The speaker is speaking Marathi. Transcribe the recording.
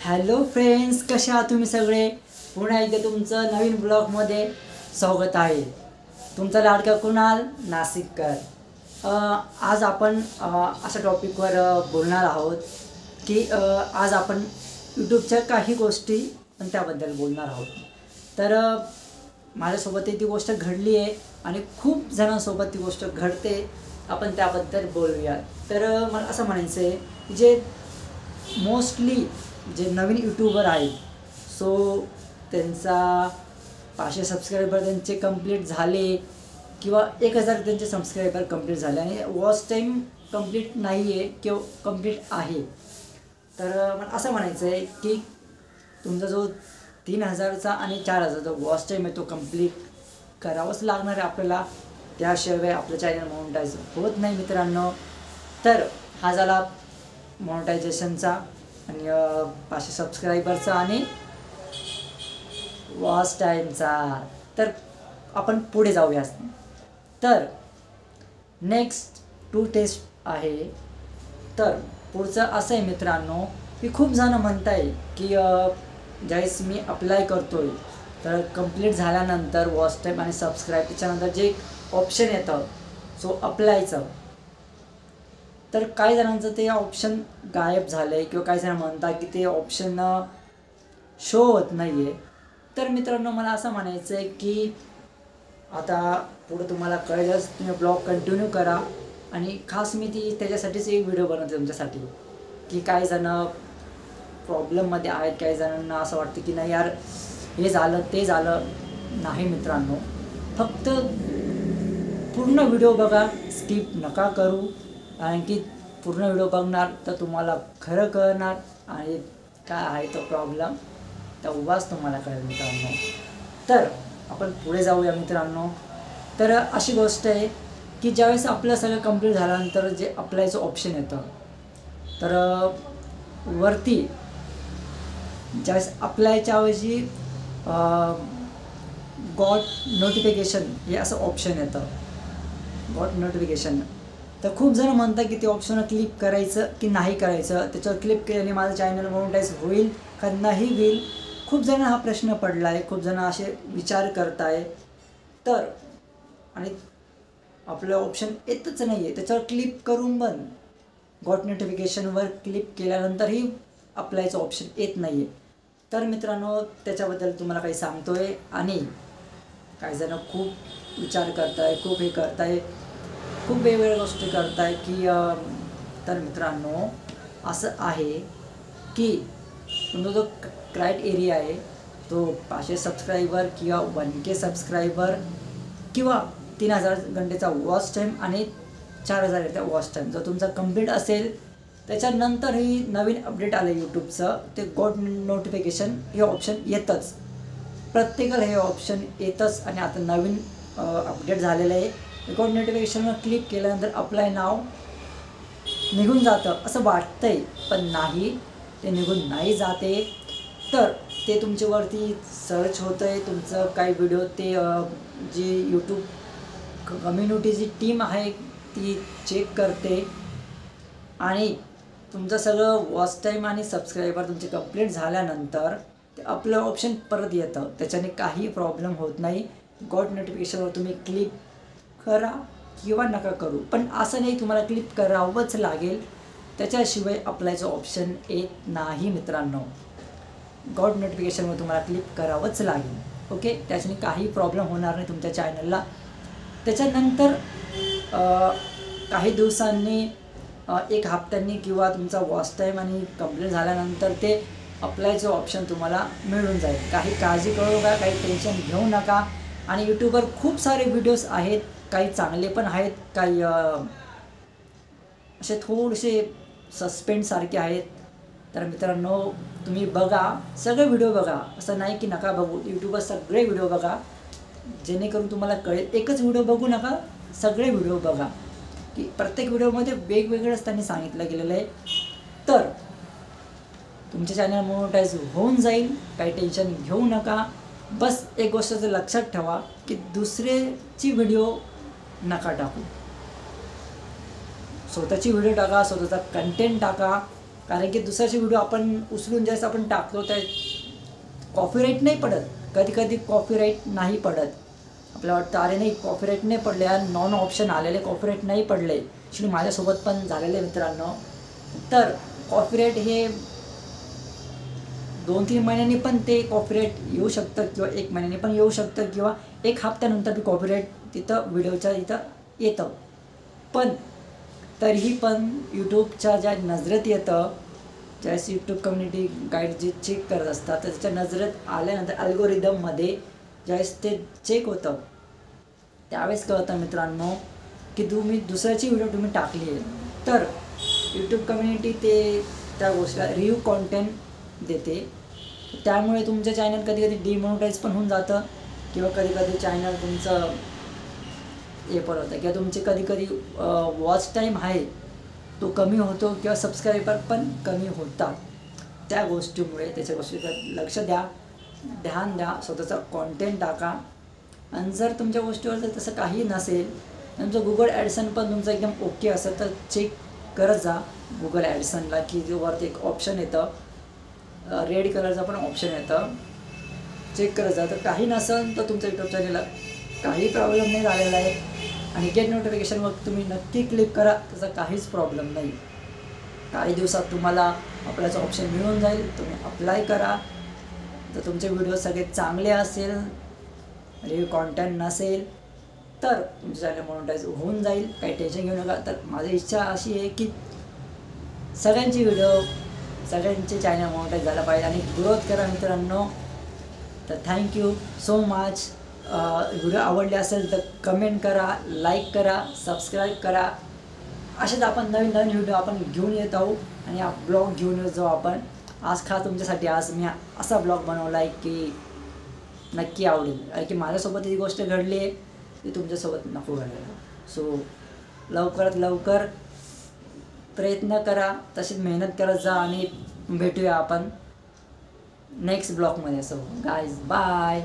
हॅलो फ्रेंड्स, कशा आहात तुम्ही सगळे? पुन्हा एकदा तुमचं नवीन ब्लॉगमध्ये स्वागत आहे. तुमचा लाडका कुणाल नाशिककर. आज आपण अशा टॉपिकवर बोलणार आहोत की आज आपण यूट्यूबच्या काही गोष्टी आणि त्याबद्दल बोलणार आहोत. तर माझ्यासोबत ती गोष्ट घडली आहे आणि खूप जणांसोबत ती गोष्ट घडते. आपण त्याबद्दल बोलूया. तर मला असं म्हणायचं आहे, जे मोस्टली जे नवीन यूट्यूबर आहेत, सो त्यांचा 500 सबस्क्रायबर त्यांचे कंप्लीट झाले किंवा 1000 त्यांचे सबस्क्रायबर कंप्लीट झाले आणि वॉच टाईम कंप्लीट नाही आहे किंवा कंप्लीट आहे. तर मला असं म्हणायचं आहे की तुमचा जो 3000चा आणि 4000चा वॉच टाईम आहे तो कंप्लीट करावाच लागणार आहे आपल्याला. त्याशिवाय आपलं चॅनल मॉनिटाईज होत नाही मित्रांनो. तर हा झाला मॉनिटायझेशनचा आणि 500 सबस्क्रायबरचा आणि वॉच टाईमचा. तर आपण पुढे जाऊया. तर नेक्स्ट 2 टेस्ट आहे. तर पुढचं असं आहे मित्रांनो की खूप जण म्हणत आहे की ज्यावेळेस मी अप्लाय करतोय तर कंप्लीट झाल्यानंतर वॉच टाईम आणि सबस्क्राईब त्याच्यानंतर जे ऑप्शन येतं सो अप्लायचं, तर काही जणांचं ते ऑप्शन गायब झालं आहे किंवा काही जण म्हणतात की ते ऑप्शन शो होत नाही आहे. तर मित्रांनो मला असं म्हणायचं आहे की आता पुढं तुम्हाला कळलंच, तुम्ही ब्लॉग कंटिन्यू करा. आणि खास मी त्याच्यासाठीच एक व्हिडिओ बनवते तुमच्यासाठी की काही जण प्रॉब्लेममध्ये आहेत, काही जणांना असं वाटतं की नाही यार हे झालं ते झालं. नाही मित्रांनो, फक्त पूर्ण व्हिडिओ बघा, स्किप नका करू. कारण की पूर्ण व्हिडिओ बघणार तर तुम्हाला खरं कळणार आणि काय आहे तो प्रॉब्लेम तेव्हाच तुम्हाला कळेल मित्रांनो. तर आपण पुढे जाऊया मित्रांनो. तर अशी गोष्ट आहे की ज्यावेळेस आपलं सगळं कंप्लीट झाल्यानंतर जे अप्लायचं ऑप्शन येतं, तर वरती ज्यावेळेस अप्लायच्या ऐवजी गॉट नोटिफिकेशन हे असं ऑप्शन येतं, गॉट नोटिफिकेशन. तर खूप जण म्हणतात की ते ऑप्शन क्लिक करायचं की नाही करायचं, त्याच्यावर क्लिक केल्याने माझं चॅनल मॉनिटाईज होईल का नाही होईल. खूप जण हा प्रश्न पडला आहे, खूप जण असे विचार करत आहे. तर आणि आपलं ऑप्शन येतच नाही आहे, त्याच्यावर क्लिक करून बंद. गॉट नोटिफिकेशनवर क्लिक केल्यानंतरही अप्लायचं ऑप्शन येत नाही आहे. तर मित्रांनो त्याच्याबद्दल तुम्हाला काही सांगतो आहे. आणि काही जण खूप विचार करत आहे, खूप हे करत आहे, खूप वेगवेगळ्या गोष्टी करत आहे की तर मित्रांनो असं आहे की तुमचा जो क्रायटेरिया आहे तो 500 सबस्क्रायबर किंवा 1K सबस्क्रायबर किंवा 3000 घंटेचा वॉच टाईम आणि 4000 घंटेचा वॉच टाईम जर तुमचा कंप्लीट असेल, त्याच्यानंतरही नवीन अपडेट आलं यूट्यूबचं ते गॉट नोटिफिकेशन हे ऑप्शन येतंच. प्रत्येकाला हे ऑप्शन येतंच. आणि आता नवीन अपडेट झालेलं आहे. गॉट नोटिफिकेशनवर क्लिक केल्यानंतर अप्लाय नाव निघून जातं असं वाटतंय, पण नाही, ते निघून नाही जाते. तर ते तुमच्यावरती सर्च होतं आहे तुमचं काही व्हिडिओ, ते जी यूट्यूब कम्युनिटीची टीम आहे ती चेक करते आणि तुमचं सगळं वॉच टाईम आणि सबस्क्रायबर तुमचे कंप्लीट झाल्यानंतर ते आपलं ऑप्शन परत येतं. त्याच्याने काही प्रॉब्लेम होत नाही. गॉट नोटिफिकेशनवर तुम्ही क्लिक करा किंवा नका करू, पण असं नाही तुम्हाला क्लिक करावंच लागेल, त्याच्याशिवाय अप्लायचं ऑप्शन येत नाही मित्रांनो. गॉट नोटिफिकेशनवर तुम्हाला क्लिक करावंच लागेल. ओके, त्याच्याने काही प्रॉब्लेम होणार नाही तुमच्या चॅनलला. त्याच्यानंतर काही दिवसांनी 1 हप्त्यांनी किंवा तुमचा वॉच टाईम आणि कंप्लीट झाल्यानंतर ते अप्लायचं ऑप्शन तुम्हाला मिळून जाईल. काही काळजी करू नका, काही टेन्शन घेऊ नका. आणि यूट्यूबवर खूप सारे व्हिडिओज आहेत, काही चांगले पण आहेत, काही असे थोडेसे सस्पेन्ससारखे आहेत. तर मित्रांनो तुम्ही बघा, सगळे व्हिडिओ बघा, असं नाही की नका बघू. यूट्यूबवर सगळे व्हिडिओ बघा जेणेकरून तुम्हाला कळेल. एकच व्हिडिओ बघू नका, सगळे व्हिडिओ बघा की प्रत्येक व्हिडिओमध्ये वेगवेगळंच त्यांनी सांगितलं गेलेलं आहे. तर तुमचे चॅनल मॉनिटाईज होऊन जाईल, काही टेन्शन घेऊ नका. बस एक गोष्ट जर लक्षात ठेवा की दुसऱ्याची व्हिडिओ नका टाकू, स्वतःची व्हिडिओ टाका, स्वतःचा कंटेंट टाका. कारण की दुसऱ्याचे व्हिडिओ आपण उचलून ज्यावेळेस आपण टाकतो त्या कॉपीराईट नाही पडत, कधी कधी कॉपीराईट नाही पडत. आपल्याला वाटतं अरे नाही कॉपीराईट नाही पडले, नॉन ऑप्शन आलेले कॉपीराईट नाही पडले. ॲक्च्युली माझ्यासोबत पण झालेले मित्रांनो. तर कॉपीराईट हे 2-3 महिन्यांनी पण ते कॉपीराईट येऊ शकतं किंवा 1 महिन्याने पण येऊ शकतं किंवा 1 हप्त्यानंतर बी कॉपीराईट तिथं व्हिडिओच्या इथं येतं. पण तरीही पण यूट्यूबच्या ज्या नजरेत येतं, ज्यावेळेस यूट्यूब कम्युनिटी गाईड जे चेक करत असतात तर त्याच्या नजरेत आल्यानंतर अल्गोरिदममध्ये ज्यावेळेस ते चेक होतं त्यावेळेस कळतं मित्रांनो की तुम्ही दुसऱ्याची व्हिडिओ तुम्ही टाकली आहे तर यूट्यूब कम्युनिटी ते त्या गोष्टीला रिव्ह्यू कॉन्टेंट देते. त्यामुळे तुमचं चॅनल कधी कधी डिमॉनिटाईज पण होऊन जातं किंवा कधी कधी चॅनल तुमचं हे पण होतं किंवा तुमचे कधी कधी वॉच टाईम आहे तो कमी होतो किंवा सबस्क्रायबर पण कमी होतात. त्या गोष्टीमुळे त्याच्या गोष्टीकडे लक्ष द्या, ध्यान द्या, स्वतःचा कॉन्टेंट टाका. आणि जर तुमच्या गोष्टीवर जर तसं काही नसेल, तुमचं गुगल ॲडसन पण तुमचं एकदम ओके असेल तर चेक करत जा गुगल ॲडसनला की वरती एक ऑप्शन येतं, रेड कलरचं पण ऑप्शन येतं, चेक करत जा. तर काही नसेल तर तुमचं यूट्यूब चॅनलला काही प्रॉब्लेम नाही झालेला आहे आणि गेट नोटिफिकेशनवर तुम्ही नक्की क्लिक करा, त्याचा काहीच प्रॉब्लेम नाही. काही दिवसात तुम्हाला अप्लायचं ऑप्शन मिळून जाईल, तुम्ही अप्लाय करा. तर तुमचे व्हिडिओ सगळे चांगले असेल, रिव्ह्यू कॉन्टेंट नसेल तर तुमचं चॅनल मॉनिटाईज होऊन जाईल, काही टेन्शन घेऊ नका. तर माझी इच्छा अशी आहे की सगळ्यांची व्हिडिओ, सगळ्यांचे चॅनल मॉनिटाईज झाला पाहिजे आणि ग्रोथ करा मित्रांनो. तर थँक्यू सो मच. व्हिडिओ आवडले असेल तर कमेंट करा, लाईक करा, सबस्क्राईब करा. असेच आपण नवीन नवीन व्हिडिओ आपण घेऊन येत आहोत आणि हा ब्लॉग घेऊन येत जाऊ आपण. आज खास तुमच्यासाठी आज मी असा ब्लॉग बनवला आहे की नक्की आवडेल, कारण की माझ्यासोबत ही गोष्ट घडली आहे ती तुमच्यासोबत नको घडायला. सो लवकरात लवकर प्रयत्न करा, तशीच मेहनत करत जा आणि भेटूया आपण नेक्स्ट ब्लॉगमध्ये. So guys bye.